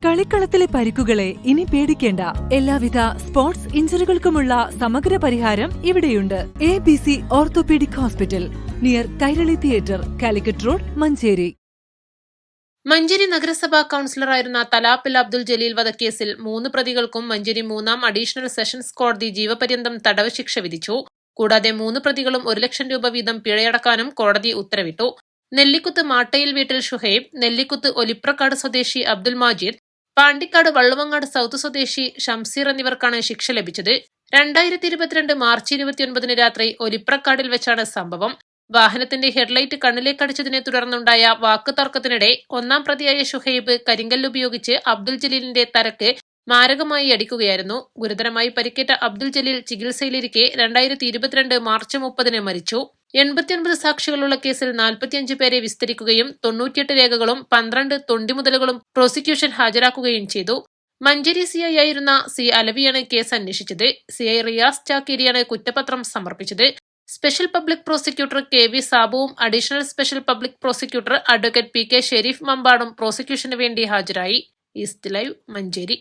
കളിക്കളത്തിലെ പരിക്കുകളെ ഇനി പേടിക്കേണ്ട. എല്ലാവിധ സ്പോർട്സ് ഇഞ്ചുറികൾക്കുമുള്ള സമഗ്ര പരിഹാരം ഇവിടെയുണ്ട്. ABC orthopaedic hospital, near Kairali theatre, Calicut road, Manjeri. Manjeri നഗരസഭാ കൌൺസിലറായിരുന്ന തലാപ്പിൽ അബ്ദുൽ ജലീൽ വധക്കേസിൽ 3 പ്രതികൾക്കും മഞ്ചേരി 3ാം അഡീഷണൽ സെഷൻസ് കോടതി ജീവപര്യന്തം തടവ് ശിക്ഷ വിധിച്ചു. കൂടാതെ 3 പ്രതികളും 1 ലക്ഷം രൂപ വീതം പിഴയടക്കാനും കോടതി ഉത്തരവിട്ടു. നെല്ലിക്കുത്ത് മാട്ടയിൽ വീട്ടിൽ ഷുഹൈബ്, നെല്ലിക്കുത്ത് ഒലിപ്രക്കാട് സ്വദേശി അബ്ദുൽ മാജിദ്, പാണ്ടിക്കാട് വള്ളുവങ്ങാട് സൗത്ത് സ്വദേശി ഷംസീർ എന്നിവർക്കാണ് ശിക്ഷ ലഭിച്ചത്. 2022 മാർച്ച് 29 രാത്രി ഒലിപ്രക്കാടിൽ വെച്ചാണ് സംഭവം. വാഹനത്തിന്റെ ഹെഡ്ലൈറ്റ് കണ്ണിലേക്കടിച്ചതിനെ തുടർന്നുണ്ടായ വാക്കുതർക്കത്തിനിടെ 1ാം പ്രതിയായ ഷുഹൈബ് കരിങ്കല്ലുപയോഗിച്ച് അബ്ദുൽ ജലീലിന്റെ തലക്ക് മാരകമായി അടിക്കുകയായിരുന്നു. ഗുരുതരമായി പരിക്കേറ്റ അബ്ദുൽ ജലീൽ ചികിത്സയിലിരിക്കെ 2022 മാർച്ച് 30 മരിച്ചു. 89 സാക്ഷികളുള്ള കേസിൽ 45 പേരെ വിസ്തരിക്കുകയും 98 രേഖകളും 12 തൊണ്ടിമുതലുകളും പ്രോസിക്യൂഷൻ ഹാജരാക്കുകയും ചെയ്തു. മഞ്ചേരി CI ആയിരുന്ന C അലവിയാണ് കേസ് അന്വേഷിച്ചത്. CI റിയാസ് ചാക്കേരിയാണ് കുറ്റപത്രം സമർപ്പിച്ചത്. സ്പെഷ്യൽ പബ്ലിക് പ്രോസിക്യൂട്ടർ KV സാബുവും additional special public prosecutor advocate PK Sherif മമ്പാടും പ്രോസിക്യൂഷന് വേണ്ടി ഹാജരായി. East Live, Manjeri.